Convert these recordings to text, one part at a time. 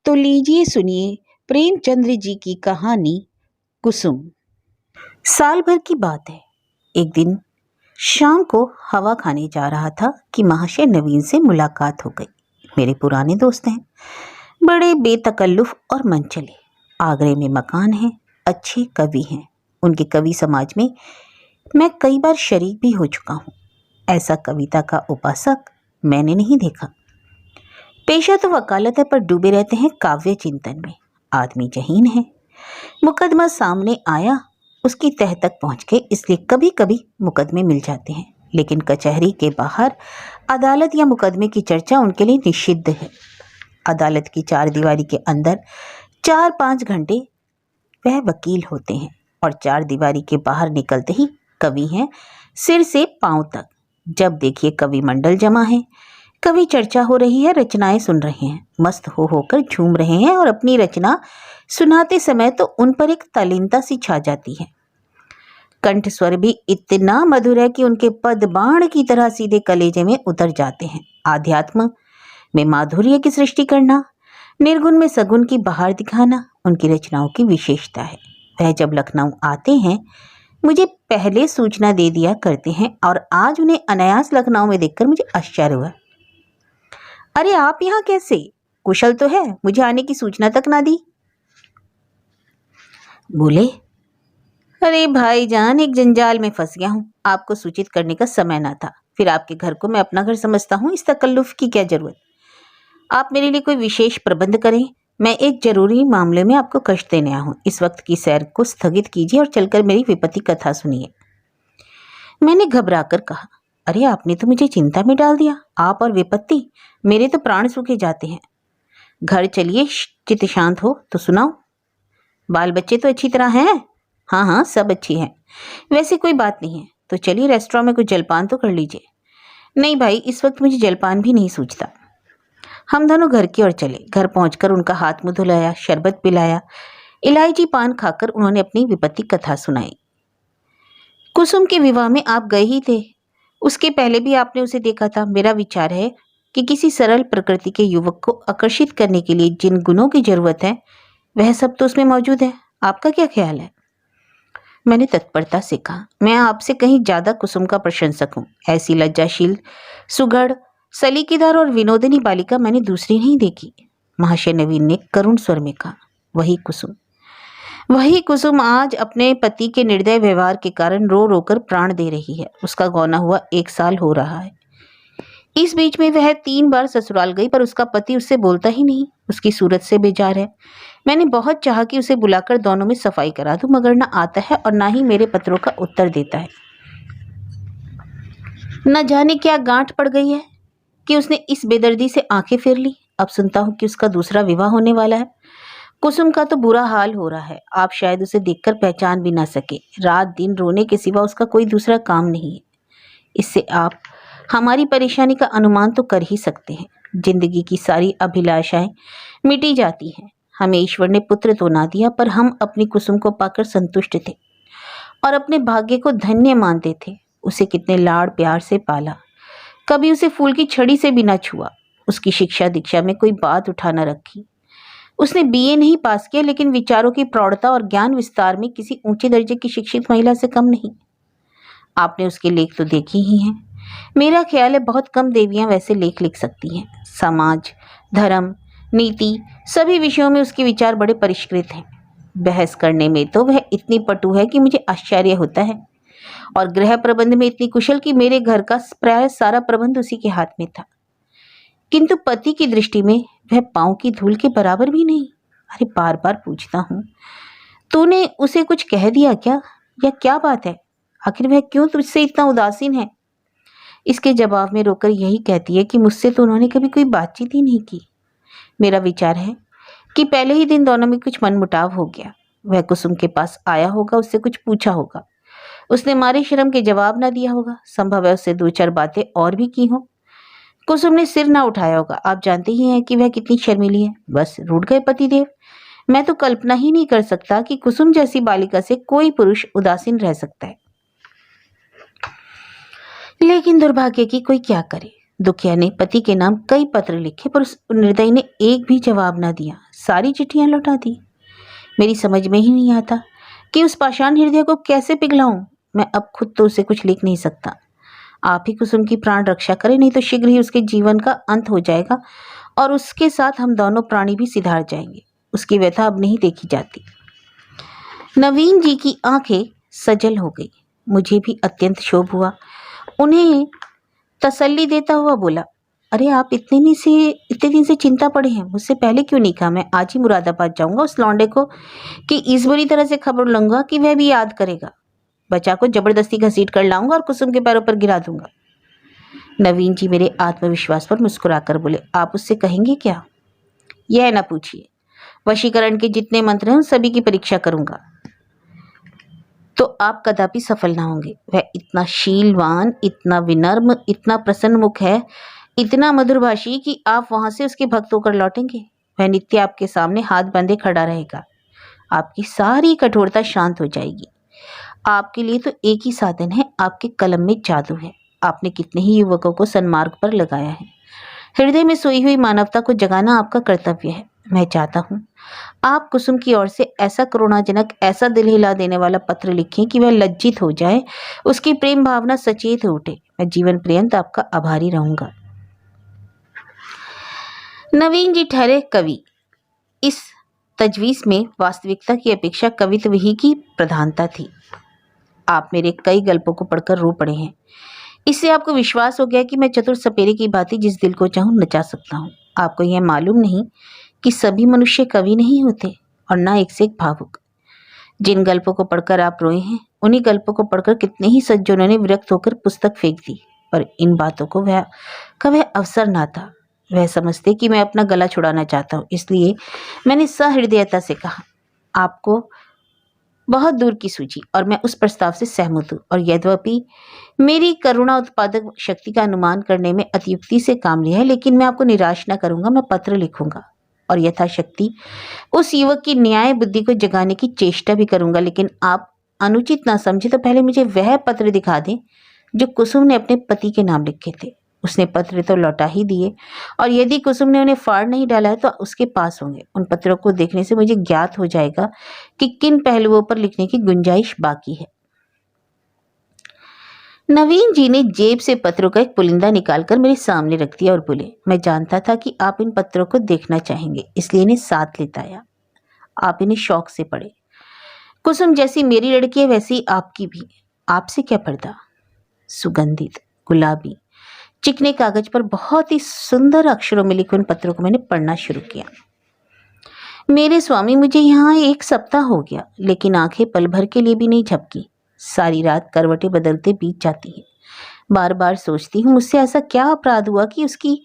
तो लीजिए सुनिए प्रेमचंद्र जी की कहानी कुसुम। साल भर की बात है। एक दिन शाम को हवा खाने जा रहा था कि महाशय नवीन से मुलाकात हो गई। मेरे पुराने दोस्त हैं, बड़े बेतकल्लुफ और मनचले। आगरे में मकान है, अच्छे कवि हैं। उनके कवि समाज में मैं कई बार शरीक भी हो चुका हूँ। ऐसा कविता का उपासक मैंने नहीं देखा। पेशा तो वकालत है, पर डूबे रहते हैं काव्य चिंतन में। आदमी जहीन है। मुकदमा सामने आया, उसकी तह तक पहुंच गए, इसलिए कभी कभी मुकदमे मिल जाते हैं, लेकिन कचहरी के बाहर अदालत या मुकदमे की चर्चा उनके लिए निषिद्ध है। अदालत की चार दीवारी के अंदर 4-5 घंटे वह वकील होते हैं, और चार दीवारी के बाहर निकलते ही कवि हैं सिर से पांव तक। जब देखिए कवि मंडल जमा है, कवि चर्चा हो रही है, रचनाएं सुन रहे हैं, मस्त हो होकर झूम रहे हैं, और अपनी रचना सुनाते समय तो उन पर एक तल्लीनता सी छा जाती है। कंठ स्वर भी इतना मधुर है कि उनके पद बाण की तरह सीधे कलेजे में उतर जाते हैं। आध्यात्म में माधुर्य की सृष्टि करना, निर्गुण में सगुण की बहार दिखाना उनकी रचनाओं की विशेषता है। वह जब लखनऊ आते हैं मुझे पहले सूचना दे दिया करते हैं, और आज उन्हें अनायास लखनऊ में देखकर मुझे आश्चर्य हुआ। अरे आप यहाँ कैसे? कुशल तो है, मुझे आने की सूचना तक ना दी। बोले, अरे भाईजान, एक जंजाल में फंस गया हूँ, आपको सूचित करने का समय ना था। फिर आपके घर को मैं अपना घर समझता हूँ, इस तकल्लुफ की क्या जरूरत। आप मेरे लिए कोई विशेष प्रबंध करें, मैं एक जरूरी मामले में आपको कष्ट देने आया हूँ। इस वक्त की सैर को स्थगित कीजिए और चलकर मेरी विपत्ति कथा सुनिए। मैंने घबराकर कहा, अरे आपने तो मुझे चिंता में डाल दिया। आप और विपत्ति, मेरे तो प्राण सूखे जाते हैं। घर चलिए, चित्त शांत हो तो सुनाओ। बाल बच्चे तो अच्छी तरह हैं? हाँ हाँ, सब अच्छी हैं। वैसे कोई बात नहीं है तो चलिए रेस्टोरेंट में कुछ जलपान तो कर लीजिए। नहीं भाई, इस वक्त मुझे जलपान भी नहीं सूझता। हम दोनों घर की ओर चले। घर पहुंचकर उनका हाथ मुंह धुलाया, शरबत पिलाया, इलायची पान खाकर उन्होंने अपनी विपत्ति कथा सुनाई। कुसुम के विवाह में आप गए ही थे, उसके पहले भी आपने उसे देखा था। मेरा विचार है कि किसी सरल प्रकृति के युवक को आकर्षित करने के लिए जिन गुणों की जरूरत है वह सब तो उसमें मौजूद है। आपका क्या ख्याल है? मैंने तत्परता से कहा, मैं आपसे कहीं ज्यादा कुसुम का प्रशंसक हूँ। ऐसी लज्जाशील, सुघड़, सलीकेदार और विनोदिनी बालिका मैंने दूसरी नहीं देखी। महाशय नवीन ने करुण स्वर में कहा, वही कुसुम आज अपने पति के निर्दय व्यवहार के कारण रो रो कर प्राण दे रही है। उसका गौना हुआ 1 साल हो रहा है। इस बीच में वह 3 बार ससुराल गई, पर उसका पति उससे बोलता ही नहीं, उसकी सूरत से बेजार है। मैंने बहुत चाहा कि उसे बुलाकर दोनों में सफाई करा दूं, मगर ना आता है और ना ही मेरे पत्रों का उत्तर देता है। न जाने क्या गांठ पड़ गई है कि उसने इस बेदर्दी से आंखें फेर ली। अब सुनता हूं कि उसका दूसरा विवाह होने वाला है। कुसुम का तो बुरा हाल हो रहा है, आप शायद उसे देखकर पहचान भी ना सके। रात दिन रोने के सिवा उसका कोई दूसरा काम नहीं है। इससे आप हमारी परेशानी का अनुमान तो कर ही सकते हैं। जिंदगी की सारी अभिलाषाएं मिटी जाती हैं। हमें ईश्वर ने पुत्र तो ना दिया, पर हम अपनी कुसुम को पाकर संतुष्ट थे और अपने भाग्य को धन्य मानते थे। उसे कितने लाड़ प्यार से पाला, कभी उसे फूल की छड़ी से भी ना छुआ। उसकी शिक्षा दीक्षा में कोई बात उठा न रखी। उसने बीए नहीं पास किया, लेकिन विचारों की प्रौढ़ता और ज्ञान विस्तार में किसी ऊंचे दर्जे की शिक्षित महिला से कम नहीं। आपने उसके लेख तो देखे ही हैं। मेरा ख्याल है बहुत कम देवियां वैसे लेख लिख सकती हैं। समाज, धर्म, नीति, सभी विषयों में उसके विचार बड़े परिष्कृत हैं। बहस करने में तो वह इतनी पटु है कि मुझे आश्चर्य होता है, और गृह प्रबंध में इतनी कुशल कि मेरे घर का प्राय सारा प्रबंध उसी के हाथ में था। किंतु पति की दृष्टि में वह पांव की धूल के बराबर भी नहीं। अरे बार बार पूछता हूँ, तूने उसे कुछ कह दिया क्या, या क्या बात है? आखिर वह क्यों तुझसे इतना उदासीन है? इसके जवाब में रोकर यही कहती है कि मुझसे तो उन्होंने कभी कोई बातचीत ही नहीं की। मेरा विचार है कि पहले ही दिन दोनों में कुछ मनमुटाव हो गया। वह कुसुम के पास आया होगा, उससे कुछ पूछा होगा, उसने मारे शर्म के जवाब ना दिया होगा। संभव है उससे 2-4 बातें और भी की हो। कुसुम ने सिर ना उठाया होगा। आप जानते ही हैं कि वह कितनी शर्मीली है। बस रूठ गए पतिदेव। मैं तो कल्पना ही नहीं कर सकता कि कुसुम जैसी बालिका से कोई पुरुष उदासीन रह सकता है। लेकिन दुर्भाग्य की कोई क्या करे। दुखिया ने पति के नाम कई पत्र लिखे पर उस निर्दयी ने एक भी जवाब ना दिया, सारी चिट्ठियां लौटा दी। मेरी समझ में ही नहीं आता कि उस पाषाण हृदय को कैसे पिघलाऊं। मैं अब खुद तो उसे कुछ लिख नहीं सकता। आप ही कुसुम की प्राण रक्षा करें, नहीं तो शीघ्र ही उसके जीवन का अंत हो जाएगा और उसके साथ हम दोनों प्राणी भी सिधार जाएंगे। उसकी व्यथा अब नहीं देखी जाती। नवीन जी की आंखें सजल हो गई। मुझे भी अत्यंत क्षोभ हुआ। उन्हें तसल्ली देता हुआ बोला, अरे आप इतने दिन से चिंता पड़े हैं, मुझसे पहले क्यों नहीं कहा? मैं आज ही मुरादाबाद जाऊंगा उस लौंडे को कि इस बुरी तरह से खबर लूंगा कि वह भी याद करेगा। बच्चा को जबरदस्ती घसीट कर लाऊंगा और कुसुम के पैरों पर गिरा दूंगा। नवीन जी मेरे आत्मविश्वास पर मुस्कुराकर बोले, आप उससे कहेंगे क्या? यह ना पूछिए। वशीकरण के जितने मंत्र हैं उन सभी की परीक्षा करूंगा तो आप कदापि सफल ना होंगे। वह इतना शीलवान, इतना विनम्र, इतना प्रसन्न मुख है, इतना मधुरभाषी कि आप वहां से उसके भक्त होकर लौटेंगे। वह नित्य आपके सामने हाथ बंधे खड़ा रहेगा। आपकी सारी कठोरता शांत हो जाएगी। आपके लिए तो एक ही साधन है, आपके कलम में जादू है। आपने कितने ही युवकों को सन्मार्ग पर लगाया है। हृदय में सोई हुई मानवता को जगाना आपका कर्तव्य है। मैं चाहता हूँ आप कुसुम की ओर से ऐसा करुणाजनक, ऐसा दिल हिला देने वाला पत्र लिखें कि वह लज्जित हो जाए, उसकी प्रेम भावना सचेत हो उठे। मैं जीवन पर्यंत आपका आभारी रहूंगा। नवीन जी ठहरे कवि। इस तजवीज में वास्तविकता की अपेक्षा कवित्व ही की प्रधानता थी। आप मेरे कई गल्पों को पढ़कर रो पड़े हैं। इससे आपको विश्वास हो गया कि मैं चतुर सपेरे की भांति जिस दिल को चाहूं नचा सकता हूं। आपको यह मालूम नहीं कि सभी मनुष्य कवि नहीं होते और ना एक से एक भावुक। जिन गल्पों को पढ़कर आप रोए हैं, उन्हीं गल्पों को पढ़कर कितने ही सज्जनों ने विरक्त होकर पुस्तक फेंक दी। पर इन बातों को वह अवसर ना था। वह समझते कि मैं अपना गला छुड़ाना चाहता हूँ, इसलिए मैंने सहृदयता से कहा, आपको बहुत दूर की सूझी और मैं उस प्रस्ताव से सहमत हूँ। और यद्यपि मेरी करुणा उत्पादक शक्ति का अनुमान करने में अतियुक्ति से काम लिया है, लेकिन मैं आपको निराश न करूंगा। मैं पत्र लिखूंगा और यथाशक्ति उस युवक की न्याय बुद्धि को जगाने की चेष्टा भी करूंगा। लेकिन आप अनुचित ना समझे तो पहले मुझे वह पत्र दिखा दें जो कुसुम ने अपने पति के नाम लिखे थे। उसने पत्र तो लौटा ही दिए और यदि कुसुम ने उन्हें फाड़ नहीं डाला है तो उसके पास होंगे। उन पत्रों को देखने से मुझे ज्ञात हो जाएगा कि किन पहलुओं पर लिखने की गुंजाइश बाकी है। नवीन जी ने जेब से पत्रों का एक पुलिंदा निकालकर मेरे सामने रख दिया और बोले, मैं जानता था कि आप इन पत्रों को देखना चाहेंगे, इसलिए इन्हें साथ लेता आया। आप इन्हें शौक से पढ़े। कुसुम जैसी मेरी लड़की है वैसी आपकी भी। आपसे क्या पर्दा। सुगंधित, गुलाबी, चिकने कागज पर बहुत ही सुंदर अक्षरों में लिखे उन पत्रों को मैंने पढ़ना शुरू किया। मेरे स्वामी, मुझे यहाँ 1 सप्ताह हो गया, लेकिन आंखें पल भर के लिए भी नहीं झपकी। सारी रात करवटें बदलते बीत जाती हैं। बार बार सोचती हूँ, मुझसे ऐसा क्या अपराध हुआ कि उसकी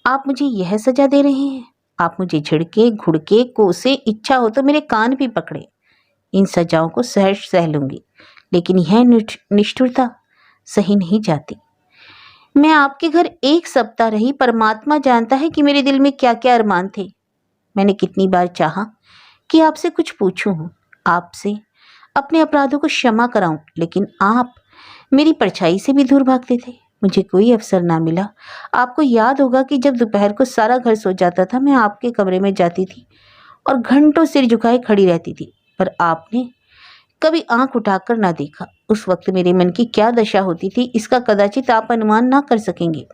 आप मुझे यह सजा दे रहे हैं। आप मुझे झिड़के, घुड़के, कोसे, इच्छा हो तो मेरे कान भी पकड़े। इन सजाओं को सहर्ष सह लूंगी, लेकिन यह निष्ठुरता सही नहीं जाती। मैं आपके घर 1 सप्ताह रही, परमात्मा जानता है कि मेरे दिल में क्या क्या अरमान थे। मैंने कितनी बार चाहा कि आपसे कुछ पूछूं, आपसे अपने अपराधों को क्षमा कराऊं, लेकिन आप मेरी परछाई से भी दूर भागते थे। मुझे कोई अवसर ना मिला। आपको याद होगा कि जब दोपहर को सारा घर सो जाता था, मैं आपके कमरे में जाती थी और घंटों सिर झुकाए खड़ी रहती थी, पर आपने कभी आंख उठाकर ना देखा। उस वक्त मेरे मन की क्या दशा होती थी, इसका कदाचित आप अनुमान ना कर सकेंगे।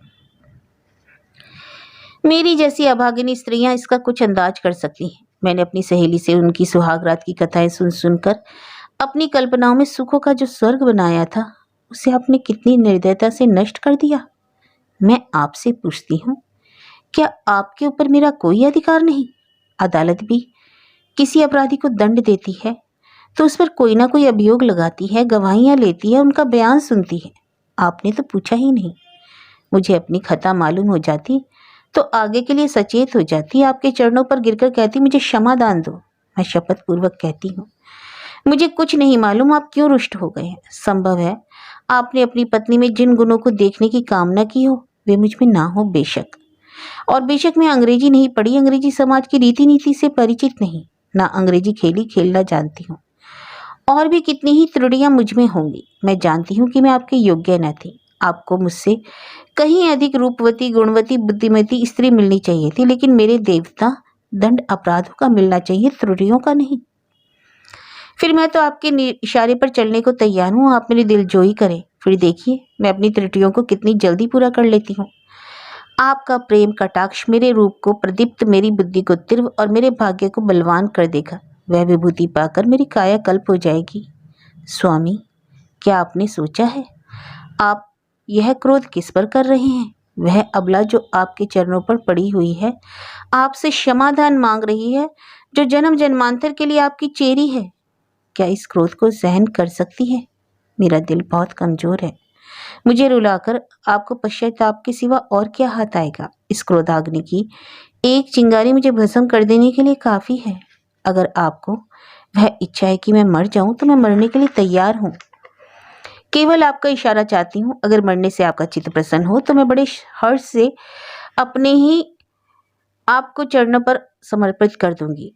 मेरी जैसी अभागिनी स्त्रियां इसका कुछ अंदाज कर सकती हैं। मैंने अपनी सहेली से उनकी सुहागरात की कथाएं सुन सुनकर अपनी कल्पनाओं में सुखों का जो स्वर्ग बनाया था, उसे आपने कितनी निर्दयता से नष्ट कर दिया। मैं आपसे पूछती हूँ, क्या आपके ऊपर मेरा कोई अधिकार नहीं? अदालत भी किसी अपराधी को दंड देती है तो उस पर कोई ना कोई अभियोग लगाती है, गवाहियां लेती है, उनका बयान सुनती है। आपने तो पूछा ही नहीं। मुझे अपनी खता मालूम हो जाती तो आगे के लिए सचेत हो जाती, आपके चरणों पर गिरकर कहती, मुझे क्षमा दान दो। मैं शपथ पूर्वक कहती हूँ, मुझे कुछ नहीं मालूम आप क्यों रुष्ट हो गए हैं। संभव है आपने अपनी पत्नी में जिन गुणों को देखने की कामना की हो वे मुझ में ना हो, बेशक। और बेशक मैं अंग्रेजी नहीं पढ़ी, अंग्रेजी समाज की रीति नीति से परिचित नहीं, ना अंग्रेजी खेलना जानती हूँ। और भी कितनी ही त्रुटियां मुझ में होंगी। मैं जानती हूँ कि मैं आपके योग्य न थी। आपको मुझसे कहीं अधिक रूपवती, गुणवती, बुद्धिमती स्त्री मिलनी चाहिए थी, लेकिन मेरे देवता दंड अपराधों का मिलना चाहिए, त्रुटियों का नहीं। फिर मैं तो आपके इशारे पर चलने को तैयार हूँ, आप मेरी दिलजोई करें। फिर देखिए मैं अपनी त्रुटियों को कितनी जल्दी पूरा कर लेती हूँ। आपका प्रेम कटाक्ष मेरे रूप को प्रदीप्त, मेरी बुद्धि को तीव्र और मेरे भाग्य को बलवान कर देगा। वह विभूति पाकर मेरी काया कल्प हो जाएगी। स्वामी, क्या आपने सोचा है आप यह क्रोध किस पर कर रहे हैं? वह अबला जो आपके चरणों पर पड़ी हुई है, आपसे क्षमादान मांग रही है, जो जन्म जन्मांतर के लिए आपकी चेरी है, क्या इस क्रोध को सहन कर सकती है? मेरा दिल बहुत कमजोर है। मुझे रुलाकर आपको पश्चाताप के सिवा और क्या हाथ आएगा? इस क्रोधाग्नि की एक चिंगारी मुझे भस्म कर देने के लिए काफी है। अगर आपको वह इच्छा है कि मैं मर जाऊं तो मैं मरने के लिए तैयार हूं। केवल आपका इशारा चाहती हूँ। अगर मरने से आपका चित्त प्रसन्न हो तो मैं बड़े हर्ष से अपने ही आपको चरणों पर समर्पित कर दूंगी।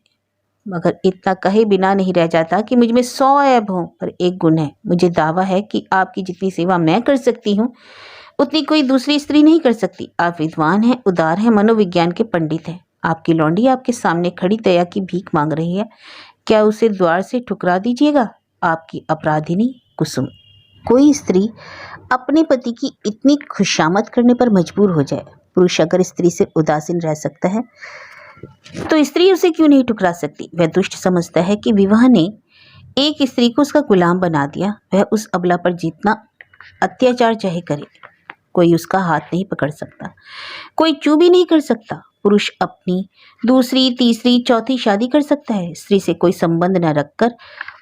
मगर इतना कहे बिना नहीं रह जाता कि मुझ में 100 ऐब हों, पर एक गुण है। मुझे दावा है कि आपकी जितनी सेवा मैं कर सकती हूँ उतनी कोई दूसरी स्त्री नहीं कर सकती। आप विद्वान हैं, उदार हैं, मनोविज्ञान के पंडित हैं। आपकी लौंडी आपके सामने खड़ी दया की भीख मांग रही है, क्या उसे द्वार से ठुकरा दीजिएगा? आपकी अपराधिनी कुसुम। कोई स्त्री अपने पति की इतनी खुशामद करने पर मजबूर हो जाए। पुरुष अगर स्त्री से उदासीन रह सकता है तो स्त्री उसे क्यों नहीं ठुकरा सकती? वह दुष्ट समझता है कि विवाह ने एक स्त्री को उसका गुलाम बना दिया। वह उस अबला पर जितना अत्याचार चाहे करे, कोई उसका हाथ नहीं पकड़ सकता, कोई चू भी नहीं कर सकता। पुरुष अपनी दूसरी, तीसरी, चौथी शादी कर सकता है। स्त्री से कोई संबंध न रखकर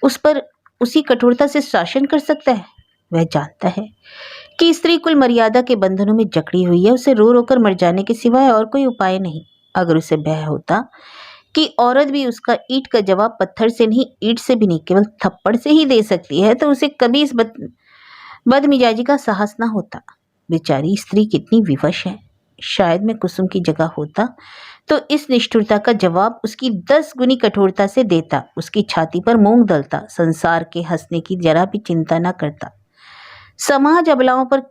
उस पर उसी कठोरता से शासन कर सकता है। वह जानता है कि स्त्री कुल मर्यादा के बंधनों में जकड़ी हुई है। उसे रो रोकर मर जाने के सिवाय और कोई उपाय नहीं। अगर उसे भय होता कि औरत भी उसका ईंट का जवाब पत्थर से नहीं, ईंट से भी नहीं, केवल थप्पड़ से ही दे सकती है, तो उसे कभी इस बदमिजाजी का साहस ना होता। बेचारी स्त्री कितनी विवश है। शायद मैं कुसुम की जगह होता तो इस निष्ठुरता का जवाब उसकी 10 गुनी कठोरता से देता, उसकी छाती पर मूंग दलता, संसार के हंसने की जरा भी चिंता न करता। समाज अबलाओं पर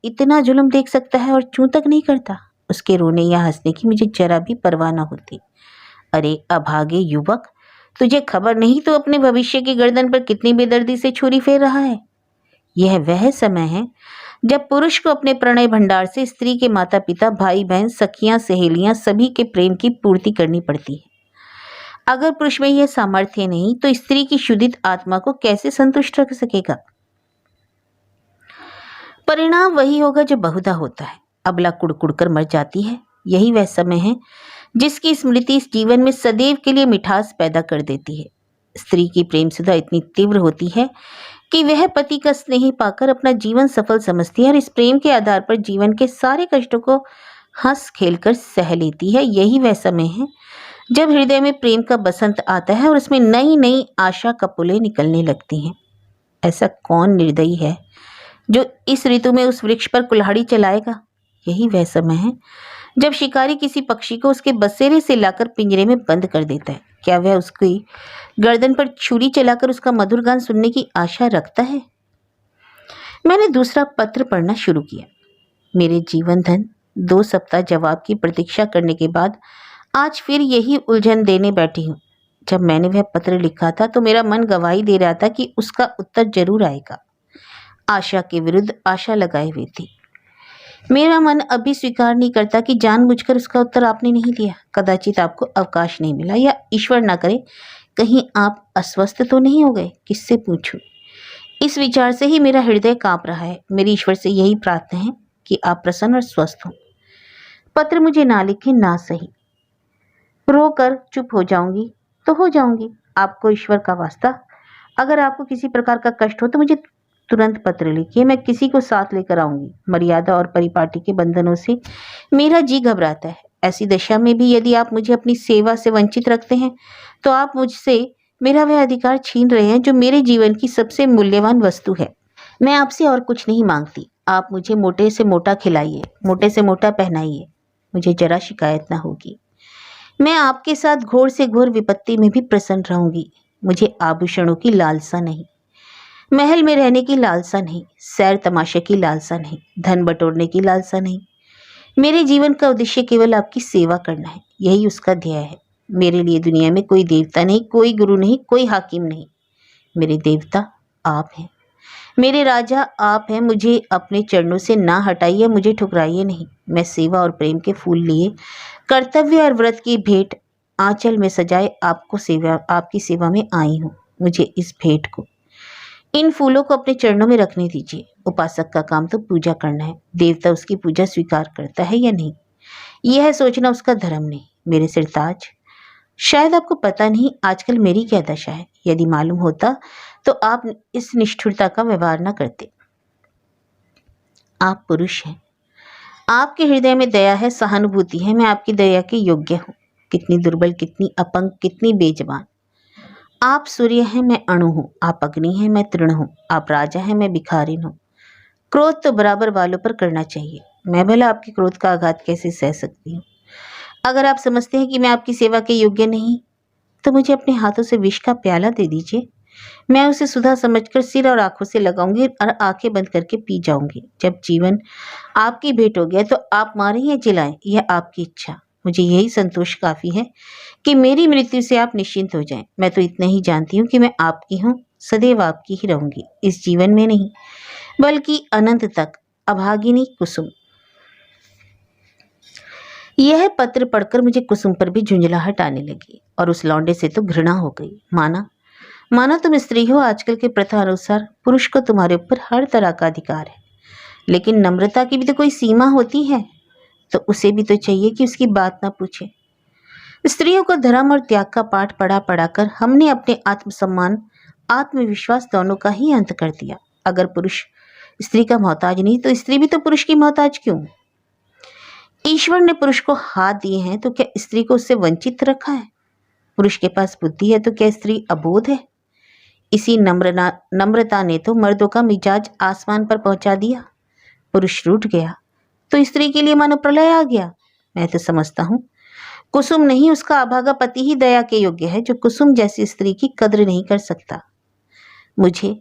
इतना जुल्म देख सकता है और चूं तक नहीं करता। उसके रोने या हंसने की मुझे जरा भी परवाह न होती। अरे अभागे युवक, तुझे खबर नहीं तो अपने भविष्य की गर्दन पर कितनी बेदर्दी से छुरी फेर रहा है। यह वह समय है जब पुरुष को अपने प्रणय भंडार से स्त्री के माता पिता, भाई बहन, सखियां, सहेलियां, सभी के प्रेम की पूर्ति करनी पड़ती है। अगर पुरुष में यह सामर्थ्य नहीं तो स्त्री की शुद्धित आत्मा को कैसे संतुष्ट रख सकेगा? परिणाम वही होगा जो बहुधा होता है। अबला कुड़कुड़ कर मर जाती है। यही वह समय है जिसकी स्मृति इस जीवन में सदैव के लिए मिठास पैदा कर देती है। स्त्री की प्रेम सुधा इतनी तीव्र होती है कि वह पति का स्नेह पाकर अपना जीवन सफल समझती है और इस प्रेम के आधार पर जीवन के सारे कष्टों को हंस खेलकर सह लेती है। यही वह समय है जब हृदय में प्रेम का बसंत आता है और उसमें नई नई आशा कपुलें निकलने लगती हैं। ऐसा कौन निर्दयी है जो इस ऋतु में उस वृक्ष पर कुल्हाड़ी चलाएगा? यही वह समय है जब शिकारी किसी पक्षी को उसके बसेरे से लाकर पिंजरे में बंद कर देता है। क्या वह उसकी गर्दन पर छुरी चलाकर उसका मधुर गान सुनने की आशा रखता है? मैंने दूसरा पत्र पढ़ना शुरू किया। मेरे जीवन धन 2 सप्ताह जवाब की प्रतीक्षा करने के बाद आज फिर यही उलझन देने बैठी हूँ। जब मैंने वह पत्र लिखा था तो मेरा मन गवाही दे रहा था कि उसका उत्तर जरूर आएगा। आशा के विरुद्ध आशा लगाए हुए थी। मेरा मन अभी स्वीकार नहीं करता कि जानबूझकर उसका उत्तर आपने नहीं दिया। कदाचित आपको अवकाश नहीं मिला, या ईश्वर ना करे कहीं आप अस्वस्थ तो नहीं हो गए। किससे पूछूं? इस विचार से ही मेरा हृदय कांप रहा है। मेरी ईश्वर से यही प्रार्थना है कि आप प्रसन्न और स्वस्थ हों। पत्र मुझे ना लिखे ना सही, रोकर चुप हो जाऊंगी तो हो जाऊंगी। आपको ईश्वर का वास्ता, अगर आपको किसी प्रकार का कष्ट हो तो मुझे तुरंत पत्र लिखिए। मैं किसी को साथ लेकर आऊंगी। मर्यादा और परिपाटी के बंधनों से मेरा जी घबराता है। ऐसी दशा में भी यदि आप मुझे अपनी सेवा से वंचित रखते हैं तो आप मुझसे मेरा वह अधिकार छीन रहे हैं जो मेरे जीवन की सबसे मूल्यवान वस्तु है। मैं आपसे और कुछ नहीं मांगती। आप मुझे मोटे से मोटा खिलाइए, मोटे से मोटा पहनाइए, मुझे जरा शिकायत ना होगी। मैं आपके साथ घोर से घोर विपत्ति में भी प्रसन्न रहूंगी। मुझे आभूषणों की लालसा नहीं। महल में रहने की लालसा नहीं, सैर तमाशे की लालसा नहीं, धन बटोरने की लालसा नहीं। मेरे जीवन का उद्देश्य केवल आपकी सेवा करना है, यही उसका ध्येय है। मेरे लिए दुनिया में कोई देवता नहीं, कोई गुरु नहीं, कोई हाकिम नहीं। मेरे देवता आप हैं, मेरे राजा आप हैं। मुझे अपने चरणों से ना हटाइए, मुझे ठुकराइए नहीं। मैं सेवा और प्रेम के फूल लिए, कर्तव्य और व्रत की भेंट आंचल में सजाए आपकी सेवा में आई हूँ। मुझे इस भेंट को, इन फूलों को अपने चरणों में रखने दीजिए। उपासक का काम तो पूजा करना है, देवता उसकी पूजा स्वीकार करता है या नहीं, यह सोचना उसका धर्म नहीं। मेरे सिरताज, शायद आपको पता नहीं आजकल मेरी क्या दशा है। यदि मालूम होता तो आप इस निष्ठुरता का व्यवहार न करते। आप पुरुष हैं, आपके हृदय में दया है, सहानुभूति है। मैं आपकी दया के योग्य हूँ। कितनी दुर्बल, कितनी अपंग, कितनी बेजबान। आप सूर्य हैं, मैं अणु हूँ। आप अग्नि हैं, मैं तृण हूँ। आप राजा हैं, मैं भिखारिन हूँ। क्रोध तो बराबर वालों पर करना चाहिए। मैं भला आपके क्रोध का आघात कैसे सह सकती हूँ। अगर आप समझते हैं कि मैं आपकी सेवा के योग्य नहीं, तो मुझे अपने हाथों से विष का प्याला दे दीजिए। मैं उसे सुधा समझकर सिर और आंखों से लगाऊंगी और आंखें बंद करके पी जाऊंगी। जब जीवन आपकी भेंट हो गया तो आप मारें या जिलाएं, यह आपकी इच्छा। मुझे यही संतोष काफी है कि मेरी मृत्यु से आप निश्चिंत हो जाएं। मैं तो इतना ही जानती हूँ कि मैं आपकी हूँ, सदैव आपकी ही रहूंगी। इस जीवन में नहीं, बल्कि अनंत तक। अभागिनी कुसुम। यह पत्र पढ़कर मुझे कुसुम पर भी झुंझलाहट आने लगी और उस लौंडे से तो घृणा हो गई। माना माना तुम स्त्री हो, आजकल के प्रथा अनुसार पुरुष को तुम्हारे ऊपर हर तरह का अधिकार है, लेकिन नम्रता की भी तो कोई सीमा होती है। तो उसे भी तो चाहिए कि उसकी बात ना पूछे। स्त्रियों को धर्म और त्याग का पाठ पढ़ा पढ़ाकर हमने अपने आत्मसम्मान, आत्मविश्वास दोनों का ही अंत कर दिया। अगर पुरुष स्त्री का मोहताज नहीं, तो स्त्री भी तो पुरुष की मोहताज क्यों? ईश्वर ने पुरुष को हाथ दिए हैं, तो क्या स्त्री को उससे वंचित रखा है? पुरुष के पास बुद्धि है, तो क्या स्त्री अबोध है? इसी नम्रता ने तो मर्दों का मिजाज आसमान पर पहुंचा दिया। पुरुष रूठ गया तो स्त्री के लिए मानो प्रलय आ गया। मैं तो समझता हूँ कुसुम नहीं, उसका अभागा पति ही दया के योग्य है, जो कुसुम जैसी स्त्री की कद्र नहीं कर सकता। मुझे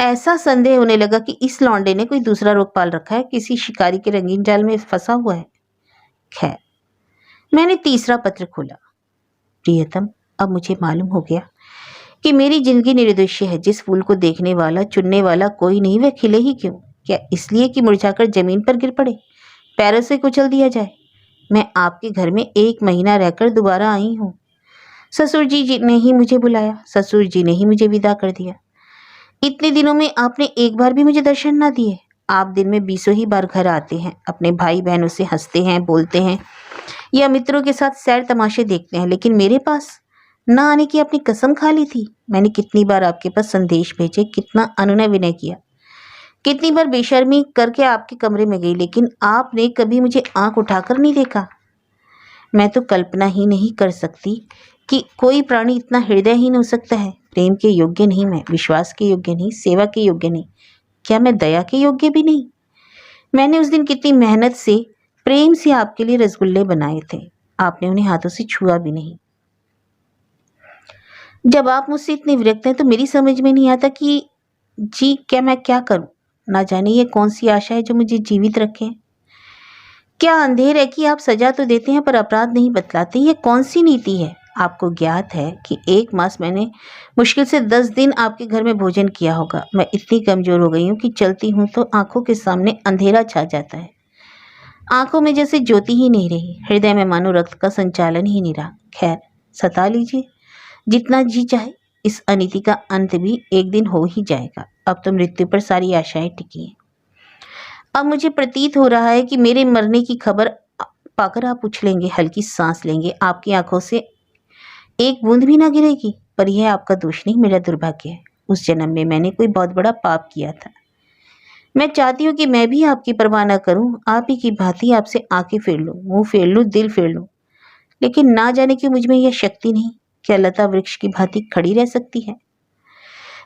ऐसा संदेह होने लगा कि इस लौंडे ने कोई दूसरा रोग पाल रखा है, किसी शिकारी के रंगीन जाल में फंसा हुआ है। खैर, मैंने तीसरा पत्र खोला। प्रियतम, अब मुझे मालूम हो गया कि मेरी जिंदगी निर्दोष है। जिस फूल को देखने वाला, चुनने वाला कोई नहीं, वह खिले ही क्यों? क्या इसलिए कि मुरझाकर जमीन पर गिर पड़े, पैरों से कुचल दिया जाए? मैं आपके घर में 1 महीना रहकर दोबारा आई हूँ। ससुर जी ने ही मुझे बुलाया, ससुर जी ने ही मुझे विदा कर दिया। इतने दिनों में आपने एक बार भी मुझे दर्शन ना दिए। आप दिन में 20 ही बार घर आते हैं, अपने भाई बहनों से हंसते हैं, बोलते हैं या मित्रों के साथ सैर तमाशे देखते हैं, लेकिन मेरे पास ना आने की अपनी कसम खा ली थी। मैंने कितनी बार आपके पास संदेश भेजे, कितना अनुनय विनय किया, कितनी बार बेशर्मी करके आपके कमरे में गई, लेकिन आपने कभी मुझे आंख उठाकर नहीं देखा। मैं तो कल्पना ही नहीं कर सकती कि कोई प्राणी इतना हृदयहीन हो सकता है। प्रेम के योग्य नहीं मैं, विश्वास के योग्य नहीं, सेवा के योग्य नहीं, क्या मैं दया के योग्य भी नहीं? मैंने उस दिन कितनी मेहनत से, प्रेम से आपके लिए रसगुल्ले बनाए थे, आपने उन्हें हाथों से छुआ भी नहीं। जब आप मुझसे इतने विरक्त हैं तो मेरी समझ में नहीं आता कि जी क्या मैं क्या करूं। ना जाने ये कौन सी आशा है जो मुझे जीवित रखे। क्या अंधेर है कि आप सजा तो देते हैं पर अपराध नहीं बतलाते? ये कौन सी नीति है? आपको ज्ञात है कि 1 मास मैंने मुश्किल से 10 दिन आपके घर में भोजन किया होगा। मैं इतनी कमजोर हो गई हूँ कि चलती हूँ तो आंखों के सामने अंधेरा छा जाता है। आंखों में जैसे ज्योति ही नहीं रही, हृदय में मानो रक्त का संचालन ही नहीं रहा। खैर, सता लीजिए जितना जी चाहे, इस अनीति का अंत भी एक दिन हो ही जाएगा। अब तो मृत्यु पर सारी आशाएं टिकी हैं। अब मुझे प्रतीत हो रहा है कि मेरे मरने की खबर पाकर आप उछलेंगे, हल्की सांस लेंगे, आपकी आंखों से एक बूंद भी ना गिरेगी। पर यह आपका दोष नहीं, मेरा दुर्भाग्य है। उस जन्म में मैंने कोई बहुत बड़ा पाप किया था। मैं चाहती हूँ कि मैं भी आपकी परवाह न करूं, आप ही की भांति आपसे आंखें फेर लूं, मुंह फेर लूं, दिल फेर लूं, लेकिन ना जाने क्यों मुझ में यह शक्ति नहीं। क्या लता वृक्ष की भांति खड़ी रह सकती है?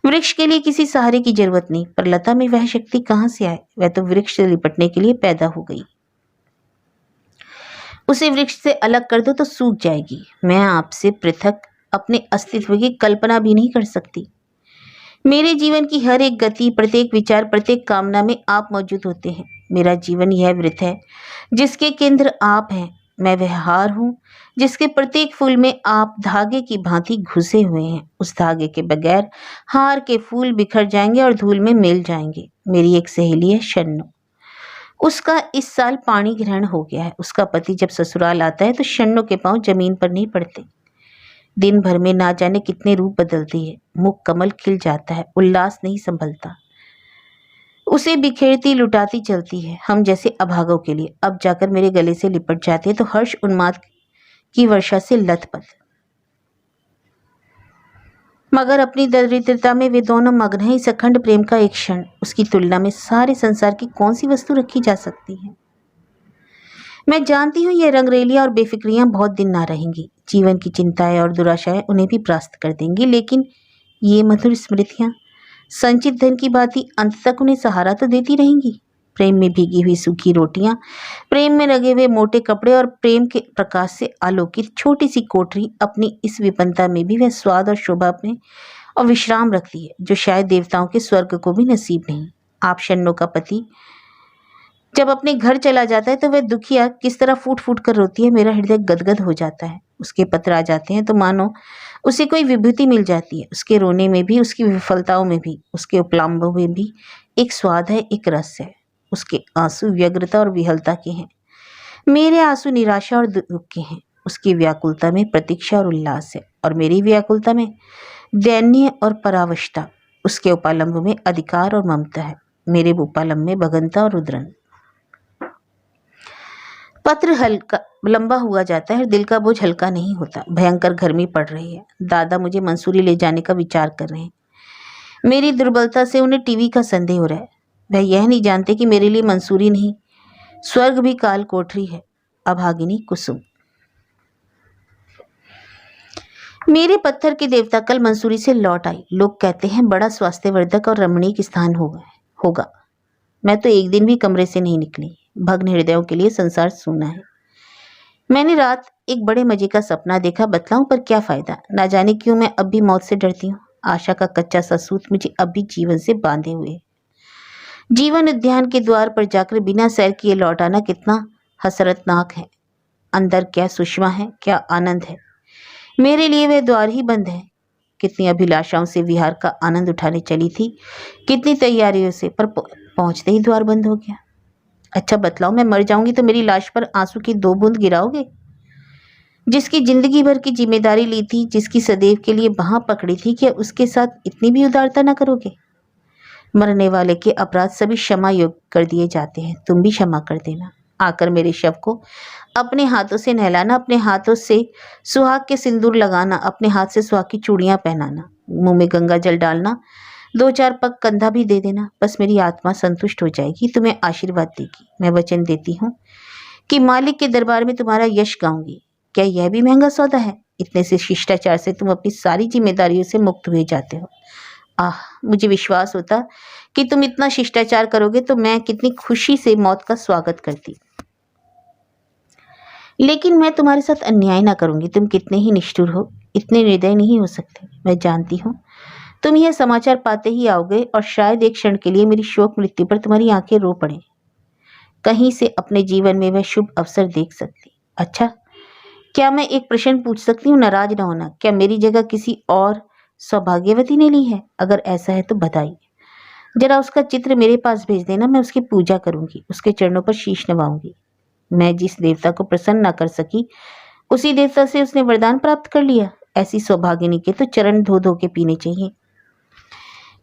वृक्ष के लिए किसी सहारे की जरूरत नहीं, पर लता में वह शक्ति कहाँ से आए? वह तो वृक्ष से लिपटने के लिए पैदा हो गई। उसे वृक्ष से अलग कर दो तो सूख जाएगी। मैं आपसे पृथक अपने अस्तित्व की कल्पना भी नहीं कर सकती। मेरे जीवन की हर एक गति, प्रत्येक विचार, प्रत्येक कामना में आप मौजूद होते हैं। मेरा जीवन यह व्रत है जिसके केंद्र आप हैं। मैं वह हार हूँ जिसके प्रत्येक फूल में आप धागे की भांति घुसे हुए हैं। उस धागे के बगैर हार के फूल बिखर जाएंगे और धूल में मिल जाएंगे। मेरी एक सहेली है शन्नु। उसका इस साल पाणी ग्रहण हो गया है। उसका पति जब ससुराल आता है तो शन्नु के पांव जमीन पर नहीं पड़ते। दिन भर में ना जाने कितने रूप बदलती है। मुख कमल खिल जाता है, उल्लास नहीं संभलता। उसे बिखेरती लुटाती चलती है, हम जैसे अभागों के लिए। अब जाकर मेरे गले से लिपट जाते हैं तो हर्ष उन्माद की वर्षा से लथपथ। मगर अपनी दरिद्रता में वे दोनों मग्न हैं। इस अखंड प्रेम का एक क्षण, उसकी तुलना में सारे संसार की कौन सी वस्तु रखी जा सकती है। मैं जानती हूँ ये रंगरेलियां और बेफिक्रियां बहुत दिन ना रहेंगी। जीवन की चिंताएं और दुराशाएं उन्हें भी परास्त कर देंगी, लेकिन ये मधुर स्मृतियां संचित धन की भांति अंत तक उन्हें सहारा तो देती रहेंगी। प्रेम में भीगी हुई सूखी रोटियां, प्रेम में लगे हुए मोटे कपड़े और प्रेम के प्रकाश से आलोकित छोटी सी कोठरी, अपनी इस विपन्नता में भी वह स्वाद और शोभा में और विश्राम रखती है जो शायद देवताओं के स्वर्ग को भी नसीब नहीं। आप शन्नो का पति जब अपने घर चला जाता है तो वह दुखिया किस तरह फूट फूट कर रोती है। मेरा हृदय गदगद हो जाता है। उसके पत्र आ जाते हैं तो मानो उसे कोई विभूति मिल जाती है। उसके रोने में भी, उसकी विफलताओं में भी, उसके उपलाम्बों में भी एक स्वाद है, एक रस है। उसके आंसू व्यग्रता और विहलता के हैं, मेरे आंसू निराशा और दुख के हैं। उसकी व्याकुलता में प्रतीक्षा और उल्लास है, और मेरी व्याकुलता में दैन्य और परावशता। उसके उपालंब में अधिकार और ममता है, मेरे उपालंब में भगनता और रुद्रन। पत्र हल्का लंबा हुआ जाता है, दिल का बोझ हल्का नहीं होता। भयंकर गर्मी पड़ रही है। दादा मुझे मंसूरी ले जाने का विचार कर रहे हैं। मेरी दुर्बलता से उन्हें टीवी का संदेह हो रहा है। वह यह नहीं जानते कि मेरे लिए मंसूरी नहीं, स्वर्ग भी काल कोठरी है। अभागिनी कुसुम। मेरे पत्थर के देवता कल मंसूरी से लौट आई। लोग कहते हैं बड़ा स्वास्थ्यवर्धक और रमणीक स्थान होगा। मैं तो एक दिन भी कमरे से नहीं निकली। भग्न हृदयों के लिए संसार सूना है। मैंने रात एक बड़े मजे का सपना देखा। बतलाऊं पर क्या फायदा, ना जाने क्यों मैं अब भी मौत से डरती हूँ। आशा का कच्चा सा सूत मुझे अब भी जीवन से बांधे हुए। जीवन उद्यान के द्वार पर जाकर बिना सैर किए लौट आना कितना हसरतनाक है। अंदर क्या सुषमा है, क्या आनंद है। मेरे लिए वह द्वार ही बंद है। कितनी अभिलाषाओं से विहार का आनंद उठाने चली थी, कितनी तैयारियों से, पर पहुंचते ही द्वार बंद हो गया। अच्छा बतलाओ, मैं मर जाऊंगी तो मेरी लाश पर आंसू की 2 बूंद गिराओगे? जिसकी जिंदगी भर की जिम्मेदारी ली थी, जिसकी सदैव के लिए बांह पकड़ी थी, क्या उसके साथ इतनी भी उदारता न करोगे? मरने वाले के अपराध सभी क्षमा योग्य कर दिए जाते हैं। तुम भी क्षमा कर देना। आकर मेरे शव को अपने हाथों से नहलाना, अपने हाथों से सुहाग के सिंदूर लगाना, अपने हाथ से सुहाग की चूड़ियां पहनाना, मुंह में गंगा जल डालना, 2-4 पग कंधा भी दे देना। बस मेरी आत्मा संतुष्ट हो जाएगी, तुम्हें आशीर्वाद देगी। मैं वचन देती हूँ कि मालिक के दरबार में तुम्हारा यश गाऊंगी। क्या यह भी महंगा सौदा है? इतने से शिष्टाचार से तुम अपनी सारी जिम्मेदारियों से मुक्त हुए जाते हो। आह, मुझे विश्वास होता कि तुम इतना शिष्टाचार करोगे तो मैं कितनी खुशी से मौत का स्वागत करती। लेकिन मैं तुम्हारे साथ अन्याय ना करूंगी। तुम कितने ही निष्ठुर हो, इतने निर्दय नहीं हो सकते। मैं जानती हूँ तुम यह समाचार पाते ही आओगे और शायद एक क्षण के लिए मेरी शोक मृत्यु पर तुम्हारी आंखें रो पड़े। कहीं से अपने जीवन में वह शुभ अवसर देख सकती। अच्छा, क्या मैं एक प्रश्न पूछ सकती हूँ? नाराज ना होना। क्या मेरी जगह किसी और सौभाग्यवती ने ली है? अगर ऐसा है तो बधाई। जरा उसका चित्र मेरे पास भेज देना। मैं उसकी पूजा करूंगी, उसके चरणों पर शीश नवाऊंगी। मैं जिस देवता को प्रसन्न ना कर सकी, उसी देवता से उसने वरदान प्राप्त कर लिया। ऐसी सौभागिनी के तो चरण धो धो के पीने चाहिए।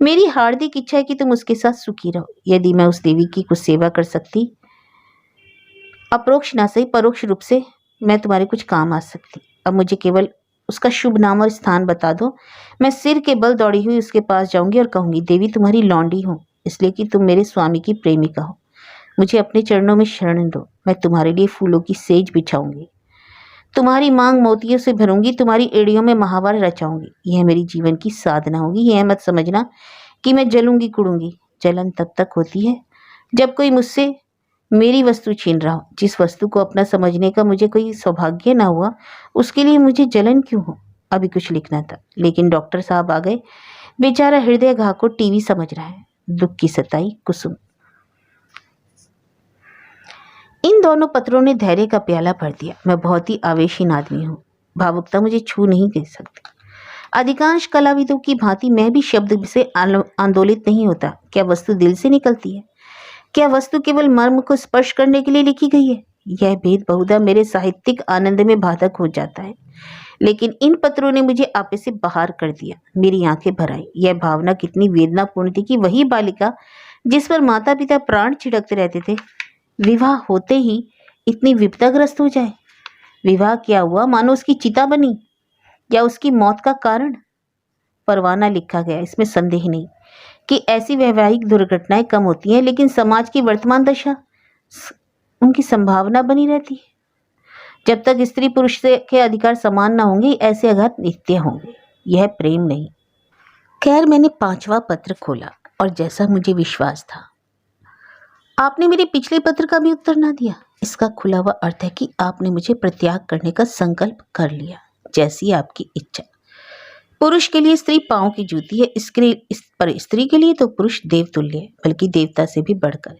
मेरी हार्दिक इच्छा है कि तुम उसके साथ सुखी रहो। यदि मैं उस देवी की कुछ सेवा कर सकती, अप्रोक्ष ना सही परोक्ष रूप से, मैं तुम्हारे कुछ काम आ सकती। अब मुझे केवल उसका शुभ नाम और स्थान बता दो। मैं सिर के बल दौड़ी हुई उसके पास जाऊंगी और कहूंगी, देवी तुम्हारी लौंडी हूँ इसलिए कि तुम मेरे स्वामी की प्रेमिका हो। मुझे अपने चरणों में शरण दो। मैं तुम्हारे लिए फूलों की सेज बिछाऊंगी, तुम्हारी मांग मोतियों से भरूंगी, तुम्हारी एड़ियों में महावर रचाऊंगी। यह मेरी जीवन की साधना होगी। यह मत समझना कि मैं जलूंगी कुड़ूंगी। जलन तब तक होती है जब कोई मुझसे मेरी वस्तु छीन रहा हो। जिस वस्तु को अपना समझने का मुझे कोई सौभाग्य ना हुआ, उसके लिए मुझे जलन क्यों हो? अभी कुछ लिखना था, लेकिन डॉक्टर साहब आ गए। बेचारा हृदय घा को टीवी समझ रहा है। दुख की सताई कुसुम। इन दोनों पत्रों ने धैर्य का प्याला भर दिया। मैं बहुत ही आवेशीन आदमी हूँ। भावुकता मुझे छू नहीं कर सकती। अधिकांश कलाविदों की भांति मैं भी शब्द से आंदोलित नहीं होता। क्या वस्तु दिल से निकलती है? क्या वस्तु केवल मर्म को स्पर्श करने के लिए लिखी गई है? यह भेद बहुधा मेरे साहित्यिक आनंद में बाधक हो जाता है। लेकिन इन पत्रों ने मुझे आपे से बाहर कर दिया। मेरी आंखें भर आई। यह भावना कितनी वेदनापूर्ण थी कि वही बालिका जिस पर माता पिता प्राण छिड़कते रहते थे, विवाह होते ही इतनी विपदाग्रस्त हो जाए। विवाह क्या हुआ मानो उसकी चिता बनी, या उसकी मौत का कारण। परवाना लिखा गया, इसमें संदेह नहीं कि ऐसी वैवाहिक दुर्घटनाएं कम होती हैं, लेकिन समाज की वर्तमान दशा उनकी संभावना बनी रहती है। जब तक स्त्री पुरुष के अधिकार समान न होंगे, ऐसे आघात नित्य होंगे। यह प्रेम नहीं। खैर, मैंने 5वां पत्र खोला और जैसा मुझे विश्वास था, आपने मेरे पिछले पत्र का भी उत्तर न दिया। इसका खुला हुआ अर्थ है कि आपने मुझे परित्याग करने का संकल्प कर लिया। जैसी आपकी इच्छा। पुरुष के लिए स्त्री पांव की जूती है, पर स्त्री के लिए तो पुरुष देवतुल्य है, बल्कि देवता से भी बढ़कर।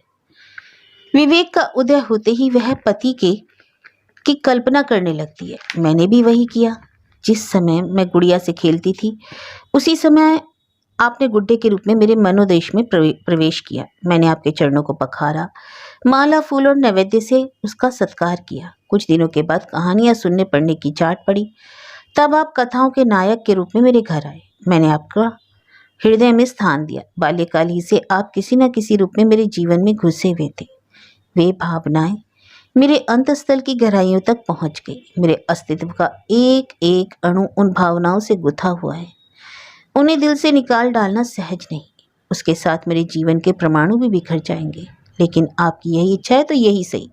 विवेक का उदय होते ही वह पति की कल्पना करने लगती है। मैंने भी वही किया। जिस समय मैं गुड़िया से खेलती थी, उसी समय आपने गुड्डे के रूप में मेरे मनोदेश में प्रवेश किया। मैंने आपके चरणों को पखारा, माला, फूल और नैवेद्य से उसका सत्कार किया। कुछ दिनों के बाद कहानियां सुनने पढ़ने की चाट पड़ी। तब आप कथाओं के नायक के रूप में मेरे घर आए। मैंने आपका हृदय में स्थान दिया। बाल्यकाल ही से आप किसी न किसी रूप में मेरे जीवन में घुसे हुए थे। वे भावनाएं मेरे अंतस्थल की गहराइयों तक पहुंच गई। मेरे अस्तित्व का एक एक अणु उन भावनाओं से गुथा हुआ है। उन्हें दिल से निकाल डालना सहज नहीं। उसके साथ मेरे जीवन के परमाणु भी बिखर जाएंगे। लेकिन आपकी यही इच्छा है तो यही सही।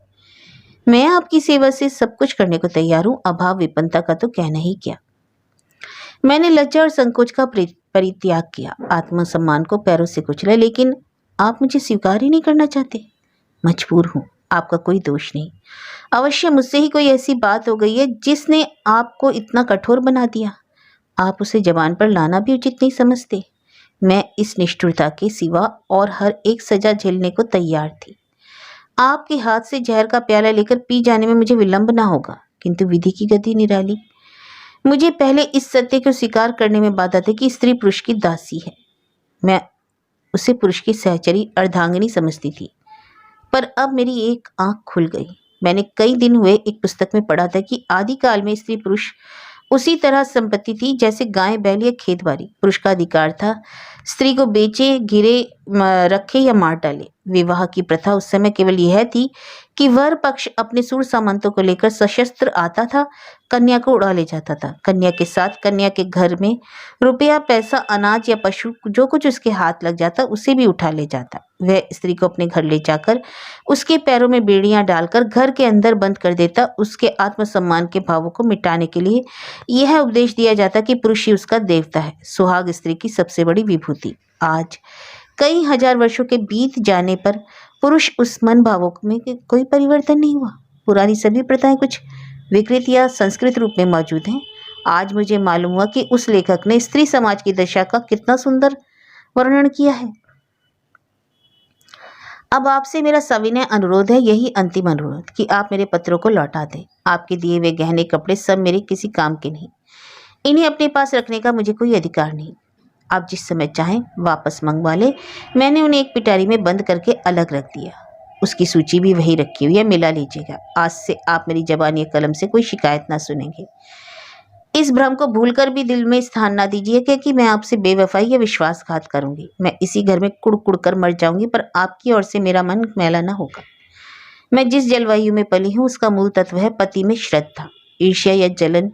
मैं आपकी सेवा से सब कुछ करने को तैयार हूं। अभाव विपन्नता का तो कहना ही क्या। मैंने लज्जा और संकोच का परित्याग किया, आत्मसम्मान को पैरों से कुचला, लेकिन आप मुझे स्वीकार ही नहीं करना चाहते। मजबूर हूं, आपका कोई दोष नहीं। अवश्य मुझसे ही कोई ऐसी बात हो गई है जिसने आपको इतना कठोर बना दिया। आप उसे जबान पर लाना भी उचित नहीं समझते। मैं इस निष्ठुरता के सिवा और हर एक सजा झेलने को तैयार थी। आपके हाथ से जहर का प्याला लेकर पी जाने में मुझे विलंब ना होगा, किंतु विधि की गति निराली। मुझे पहले इस सत्य को स्वीकार करने में बाधा थी कि स्त्री पुरुष की दासी है। मैं उसे पुरुष की सहचरी अर्धांगिनी समझती थी, पर अब मेरी एक आंख खुल गई। मैंने कई दिन हुए एक पुस्तक में पढ़ा था कि आदिकाल में स्त्री पुरुष उसी तरह संपत्ति थी जैसे गाय बैल या खेत बाड़ी। पुरुष का अधिकार था स्त्री को बेचे, गिरे, रखे या मार डाले। विवाह की प्रथा उस समय केवल यह थी कि वर पक्ष अपने सूर सामंतों को लेकर सशस्त्र आता था, कन्या को उड़ा ले जाता था। कन्या के साथ कन्या के घर में रुपया, पैसा, अनाज या पशु जो कुछ उसके हाथ लग जाता उसे भी उठा ले जाता। वह स्त्री को अपने घर ले जाकर उसके पैरों में बेड़ियां डालकर घर के अंदर बंद कर देता। उसके आत्मसम्मान के भावों को मिटाने के लिए यह उपदेश दिया जाता कि पुरुष ही उसका देवता है, सुहाग स्त्री की सबसे बड़ी विभूति। आज कई हजार वर्षों के बीत जाने पर पुरुष उस मन भावों में कोई परिवर्तन नहीं हुआ। पुरानी सभी प्रथाएं कुछ विकृत या संस्कृत रूप में मौजूद हैं। आज मुझे मालूम हुआ कि उस लेखक ने स्त्री समाज की दशा का कितना सुंदर वर्णन किया है। अब आपसे मेरा सविनय अनुरोध है, यही अंतिम अनुरोध, कि आप मेरे पत्रों को लौटा दें। आपके दिए हुए गहने कपड़े सब मेरे किसी काम के नहीं। इन्हें अपने पास रखने का मुझे कोई अधिकार नहीं। आप जिस समय चाहें वापस मंगवा लें। मैंने उन्हें एक पिटारी में बंद करके अलग रख दिया। उसकी सूची भी वही रखी हुई है, मिला लीजिएगा। आज से आप मेरी जबान या कलम से कोई शिकायत ना सुनेंगे। इस भ्रम को भूलकर भी दिल में स्थान ना दीजिए कि मैं आपसे बेवफाई या विश्वासघात करूंगी। मैं इसी घर में कुड़ कर मर जाऊंगी, पर आपकी ओर से मेरा मन मैला ना होगा। मैं जिस जलवायु में पली हूँ उसका मूल तत्व है पति में श्रद्धा। ईर्ष्या या जलन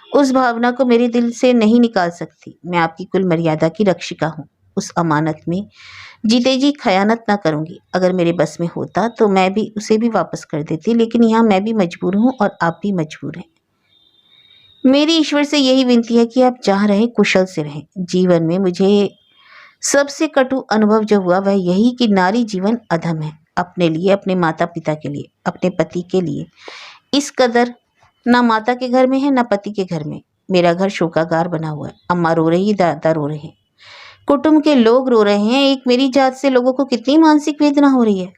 उस भावना को मेरे दिल से नहीं निकाल सकती। मैं आपकी कुल मर्यादा की रक्षिका हूँ। उस अमानत में जीते जी खयानत ना करूंगी। अगर मेरे बस में होता तो मैं भी उसे भी वापस कर देती, लेकिन यहाँ मैं भी मजबूर हूँ और आप भी मजबूर हैं। मेरी ईश्वर से यही विनती है कि आप जहाँ रहें कुशल से रहें। जीवन में मुझे सबसे कटु अनुभव जो हुआ वह यही कि नारी जीवन अधम है। अपने लिए, अपने माता पिता के लिए, अपने पति के लिए इस कदर ना माता के घर में है ना पति के घर में। मेरा घर शोकागार बना हुआ है। अम्मा रो रही, दादा रो रहे हैं। कुटुंब के लोग रो रहे हैं, एक मेरी जात से लोगों को कितनी मानसिक वेदना हो रही है।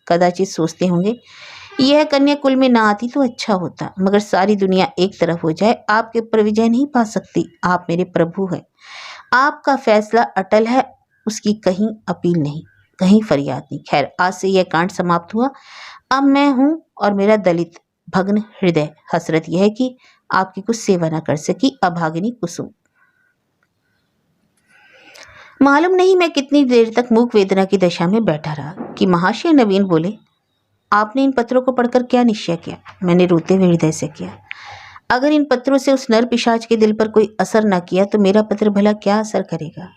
कदाचित सोचते होंगे यह कन्या कुल में ना आती तो अच्छा होता, मगर सारी दुनिया एक तरफ हो जाए आपके ऊपर विजय नहीं पा सकती। आप मेरे प्रभु हैं, आपका फैसला अटल है, उसकी कहीं अपील नहीं, कहीं फरियाद नहीं। खैर, आज से यह कांड समाप्त हुआ। अब मैं हूं और मेरा दलित भग्न हृदय। हसरत यह है कि आपकी कुछ सेवा न कर सकी, अभागिनी कुसुम। मालूम नहीं मैं कितनी देर तक मूक वेदना की दशा में बैठा रहा कि महाशय नवीन बोले, आपने इन पत्रों को पढ़कर क्या निश्चय किया? मैंने रोते हुए हृदय से किया, अगर इन पत्रों से उस नर पिशाच के दिल पर कोई असर न किया तो मेरा पत्र भला क्या असर करेगा?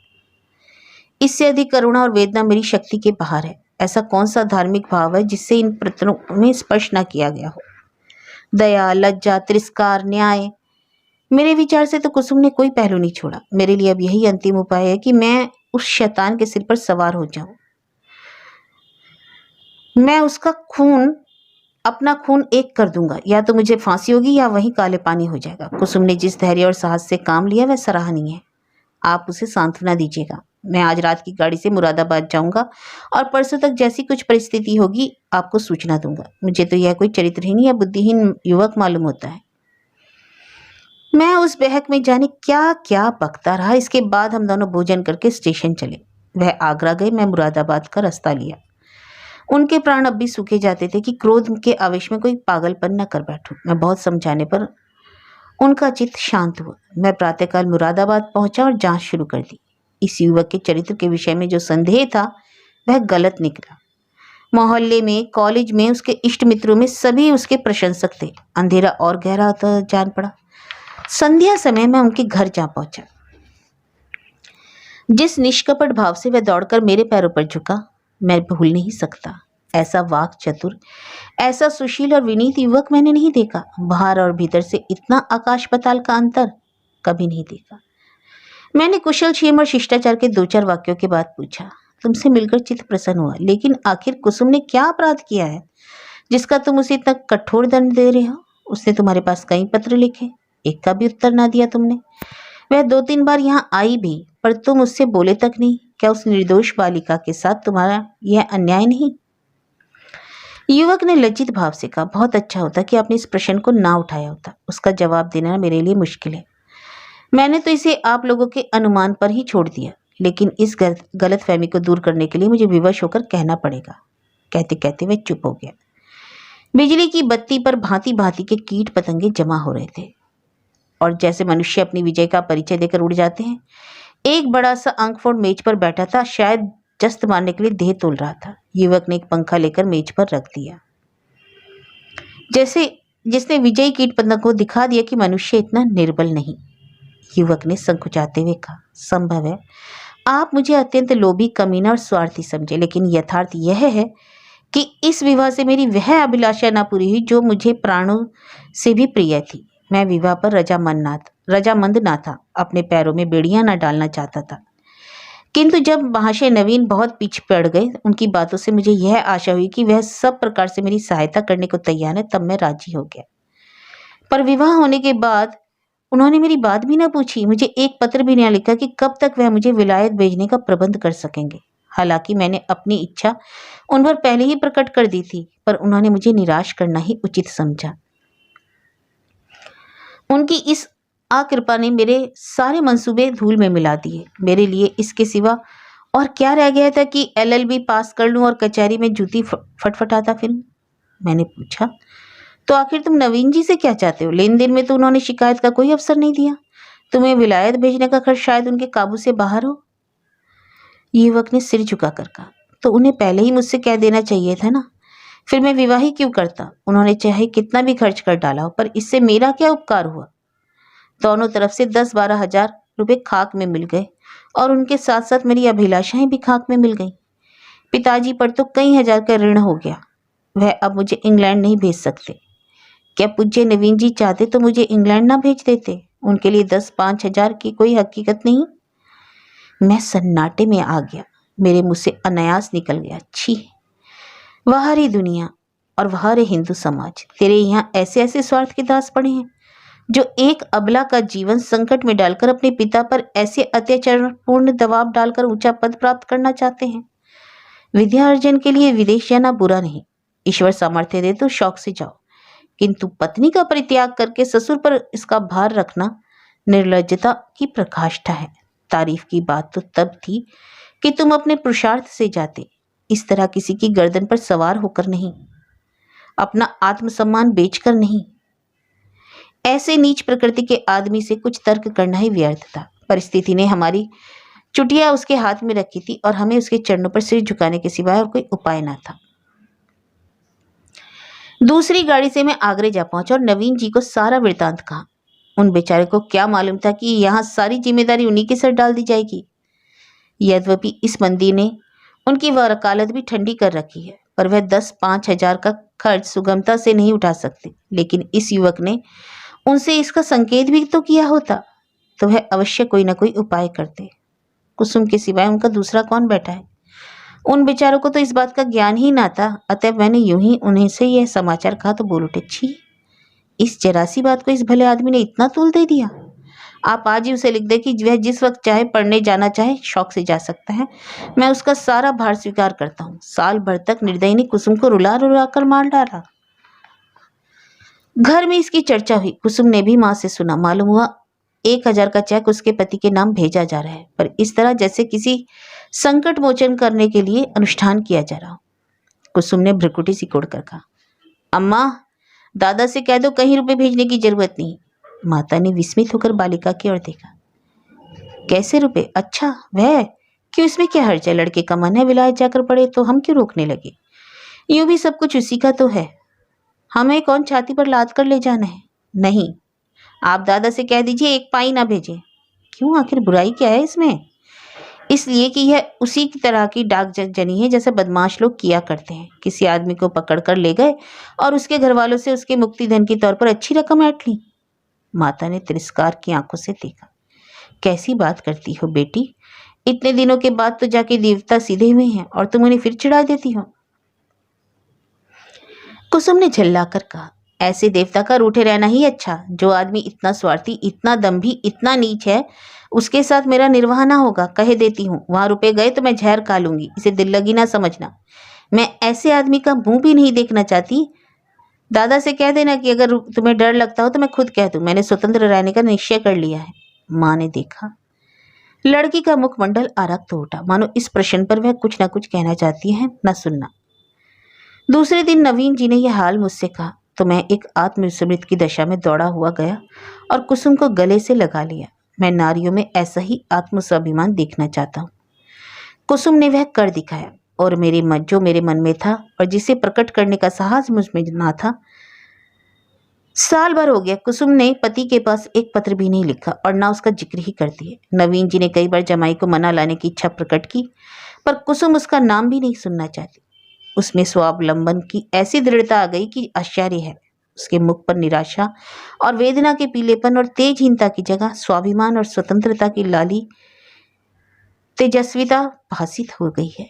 इससे अधिक करुणा और वेदना मेरी शक्ति के बाहर है। ऐसा कौन सा धार्मिक भाव है जिससे इन पत्रों में स्पर्श न किया गया हो? दया, लज्जा, तिरस्कार, न्याय, मेरे विचार से तो कुसुम ने कोई पहलू नहीं छोड़ा। मेरे लिए अब यही अंतिम उपाय है कि मैं उस शैतान के सिर पर सवार हो जाऊं। मैं उसका खून, अपना खून एक कर दूंगा, या तो मुझे फांसी होगी या वहीं काले पानी हो जाएगा। कुसुम ने जिस धैर्य और साहस से काम लिया वह सराहनीय है। आप उसे सांत्वना दीजिएगा। मैं आज रात की गाड़ी से मुरादाबाद जाऊंगा और परसों तक जैसी कुछ परिस्थिति होगी आपको सूचना दूंगा। मुझे तो यह कोई चरित्रहीन या बुद्धिहीन युवक मालूम होता है। मैं उस बहक में जाने क्या क्या बकता रहा। इसके बाद हम दोनों भोजन करके स्टेशन चले। वह आगरा गए, मैं मुरादाबाद का रास्ता लिया। उनके प्राण अब भी सूखे जाते थे कि क्रोध के आवेश में कोई पागलपन न कर बैठूं। मैं बहुत समझाने पर उनका चित्त शांत हुआ। मैं प्रातःकाल मुरादाबाद पहुंचा और जांच शुरू कर दी। इस युवक के चरित्र के विषय में जो संदेह था वह गलत निकला। मोहल्ले में, कॉलेज में, उसके इष्ट मित्रों में सभी उसके प्रशंसक थे। अंधेरा और गहरा होता जान पड़ा। संध्या समय मैं उनके घर जा पहुंचा। जिस निष्कपट भाव से वह दौड़कर मेरे पैरों पर झुका, मैं भूल नहीं सकता। ऐसा वाक चतुर, ऐसा सुशील और विनीत युवक मैंने नहीं देखा। बाहर और भीतर से इतना आकाश पाताल का अंतर कभी नहीं देखा। मैंने कुशल क्षेम और शिष्टाचार के 2-4 वाक्यों के बाद पूछा, तुमसे मिलकर चित्त प्रसन्न हुआ, लेकिन आखिर कुसुम ने क्या अपराध किया है जिसका तुम उसे इतना कठोर दंड दे रहे हो? उसने तुम्हारे पास कई पत्र लिखे, एक का भी उत्तर ना दिया तुमने। वह 2-3 बार यहाँ आई भी, पर तुम उससे बोले तक नहीं। क्या उस निर्दोष बालिका के साथ तुम्हारा यह अन्याय नहीं? युवक ने लज्जित भाव से कहा, बहुत अच्छा होता कि आपने इस प्रश्न को ना उठाया होता। उसका जवाब देना मेरे लिए मुश्किल है। मैंने तो इसे आप लोगों के अनुमान पर ही छोड़ दिया, लेकिन इस गलतफहमी को दूर करने के लिए मुझे विवश होकर कहना पड़ेगा। कहते कहते वह चुप हो गया। बिजली की बत्ती पर भांति भांति के कीट पतंगे जमा हो रहे थे, और जैसे मनुष्य अपनी विजय का परिचय देकर उड़ जाते हैं। एक बड़ा सा अंकफोड़ मेज पर बैठा था, शायद जस्त मारने के लिए देह तोल रहा था। युवक ने एक पंखा लेकर मेज पर रख दिया, जैसे जिसने विजयी कीट पतंग को दिखा दिया कि मनुष्य इतना निर्बल नहीं। युवक ने संकुचाते हुए कहा, संभव है आप मुझे अत्यंत लोभी, कमीना और स्वार्थी समझे, लेकिन यथार्थ यह है कि इस विवाह से मेरी वह अभिलाषा न पूरी हुई जो मुझे प्राणों से भी प्रिय थी। मैं विवाह पर रजामंद ना था, अपने पैरों में बेड़ियां न डालना चाहता था। किंतु जब महाशय नवीन बहुत पीछे पड़ गए, उनकी बातों से मुझे यह आशा हुई कि वह सब प्रकार से मेरी सहायता करने को तैयार है, तब मैं राजी हो गया। पर विवाह होने के बाद उन्होंने मेरी बात भी न पूछी, मुझे एक पत्र भी न लिखा कि कब तक वह मुझे विलायत भेजने का प्रबंध कर सकेंगे। हालांकि मैंने अपनी इच्छा उन पर पहले ही प्रकट कर दी थी, पर उन्होंने मुझे निराश करना ही उचित समझा। उनकी इस अकृपा ने मेरे सारे मंसूबे धूल में मिला दिए। मेरे लिए इसके सिवा और क्या रह गया था कि LLB पास कर लूं और कचहरी में जूती फटफटाता फिरूं? मैंने पूछा, तो आखिर तुम नवीन जी से क्या चाहते हो? लेन देन में तो उन्होंने शिकायत का कोई अवसर नहीं दिया। तुम्हें विलायत भेजने का खर्च शायद उनके काबू से बाहर हो। युवक ने सिर झुकाकर कहा, तो उन्हें पहले ही मुझसे कह देना चाहिए था ना, फिर मैं विवाह ही क्यों करता? उन्होंने चाहे कितना भी खर्च कर डाला हो, पर इससे मेरा क्या उपकार हुआ? दोनों तरफ से 10-12 हजार रुपए खाक में मिल गए, और उनके साथ साथ मेरी अभिलाषाएं भी खाक में मिल गईं। पिताजी पर तो कई हजार का ऋण हो गया। वह अब मुझे इंग्लैंड नहीं भेज सकते। क्या पूज्य नवीन जी चाहते तो मुझे इंग्लैंड ना भेज देते? उनके लिए 10-5 हजार की कोई हकीकत नहीं। मैं सन्नाटे में आ गया। मेरे मुंह से अनायास निकल गया, छी, वहारी दुनिया और वहारे हिंदू समाज, तेरे यहाँ ऐसे ऐसे स्वार्थ के दास पड़े हैं। जो एक अबला का जीवन संकट में डालकर अपने पिता पर ऐसे अत्याचारपूर्ण दबाव डालकर ऊंचा पद प्राप्त करना चाहते हैं। विद्या अर्जन के लिए विदेश जाना बुरा नहीं, ईश्वर सामर्थ्य दे तो शौक से जाओ, किंतु पत्नी का परित्याग करके ससुर पर इसका भार रखना निर्लज्जता की प्रकाष्ठा है। तारीफ की बात तो तब थी कि तुम अपने पुरुषार्थ से जाते, इस तरह किसी की गर्दन पर सवार होकर नहीं, अपना आत्मसम्मान बेचकर नहीं। ऐसे नीच प्रकृति के आदमी से कुछ तर्क करना ही व्यर्थ था। परिस्थिति ने हमारी चुटिया उसके हाथ में रखी थी और हमें उसके चरणों पर सिर झुकाने के सिवाय और कोई उपाय ना था। दूसरी गाड़ी से मैं आगरे जा पहुंचा और नवीन जी को सारा वृतांत कहा। उन बेचारे को क्या मालूम था कि यहाँ सारी जिम्मेदारी उन्हीं के सर डाल दी जाएगी। यद्यपि इस मंदी ने उनकी वकालत भी ठंडी कर रखी है, पर वह 10-5 हजार का खर्च सुगमता से नहीं उठा सकते। लेकिन इस युवक ने उनसे इसका संकेत भी तो किया होता तो वह अवश्य कोई ना कोई उपाय करते। कुसुम के सिवाय उनका दूसरा कौन बैठा है? उन बेचारों को तो इस बात का ज्ञान ही ना था। अतः मैंने यूं ही उन्हें से यह समाचार कहा तो बोल उठे, छी, इस जरासी बात को इस भले आदमी ने इतना तूल दे दिया। आप आज ही उसे लिख दे कि वह जिस वक्त चाहे पढ़ने जाना चाहे शौक से जा सकता है। मैं उसका सारा भार स्वीकार करता हूँ। साल भर तक निर्दयी ने कुसुम को रुला रुला कर मार डाला। घर में इसकी चर्चा हुई। कुसुम ने भी माँ से सुना। मालूम हुआ 1000 का चेक उसके पति के नाम भेजा जा रहा है, पर इस तरह जैसे किसी संकट मोचन करने के लिए अनुष्ठान किया जा रहा हो। कुसुम ने भ्रुकुटी सिकोड़ कर कहा, अम्मा, दादा से कह दो कहीं रुपए भेजने की जरूरत नहीं। माता ने विस्मित होकर बालिका की ओर देखा। कैसे रुपए? अच्छा, वह क्यों, इसमें क्या हर्ज है? लड़के का मन है विलायत जाकर पड़े तो हम क्यों रोकने लगे? यूं भी सब कुछ उसी का तो है, हमें कौन छाती पर लाद कर ले जाना है? नहीं, आप दादा से कह दीजिए 1 पाई ना भेजे। क्यों, आखिर बुराई क्या है इसमें? इसलिए कि यह उसी की तरह की डाक जनी है जैसे बदमाश लोग किया करते हैं। किसी आदमी को पकड़ कर ले गए और उसके घर वालों से उसके मुक्ति धन के तौर पर अच्छी रकम ऐंठ ली। माता ने तिरस्कार की आंखों से देखा। कैसी बात करती हो बेटी, इतने दिनों के बाद तो जाके देवता सीधे हुए हैं और तुम उन्हें फिर चिढ़ा देती हो। कुसुम ने झल्लाकर कहा, ऐसे देवता का रूठे रहना ही अच्छा। जो आदमी इतना स्वार्थी, इतना दंभी, इतना नीच है, उसके साथ मेरा निर्वाह ना होगा। कहे देती हूँ, वहां रुपए गए तो मैं जहर खा लूंगी। इसे दिल लगी ना समझना। मैं ऐसे आदमी का मुंह भी नहीं देखना चाहती। दादा से कह देना कि अगर तुम्हें डर लगता हो तो मैं खुद कह दूं। मैंने स्वतंत्र रहने का निश्चय कर लिया है। माँ ने देखा, लड़की का मुखमंडल आरक्त हो उठा, मानो इस प्रश्न पर वह कुछ ना कुछ कहना चाहती है, न सुनना। दूसरे दिन नवीन जी ने यह हाल मुझसे कहा तो मैं एक आत्मविस्मृत की दशा में दौड़ा हुआ गया और कुसुम को गले से लगा लिया। मैं नारियों में ऐसा ही आत्मस्वाभिमान देखना चाहता हूँ। कुसुम ने वह कर दिखाया और जो मेरे मन में था और जिसे प्रकट करने का साहस मुझ में ना था। साल भर हो गया, कुसुम ने पति के पास एक पत्र भी नहीं लिखा और ना उसका जिक्र ही कर दिया। नवीन जी ने कई बार जमाई को मना लाने की इच्छा प्रकट की, पर कुसुम उसका नाम भी नहीं सुनना चाहती। उसमें स्वावलंबन की ऐसी दृढ़ता आ गई कि आश्चर्य है। उसके मुख पर निराशा और वेदना के पीलेपन और तेजहीनता की जगह स्वाभिमान और स्वतंत्रता की लाली तेजस्विता भासित हो गई है।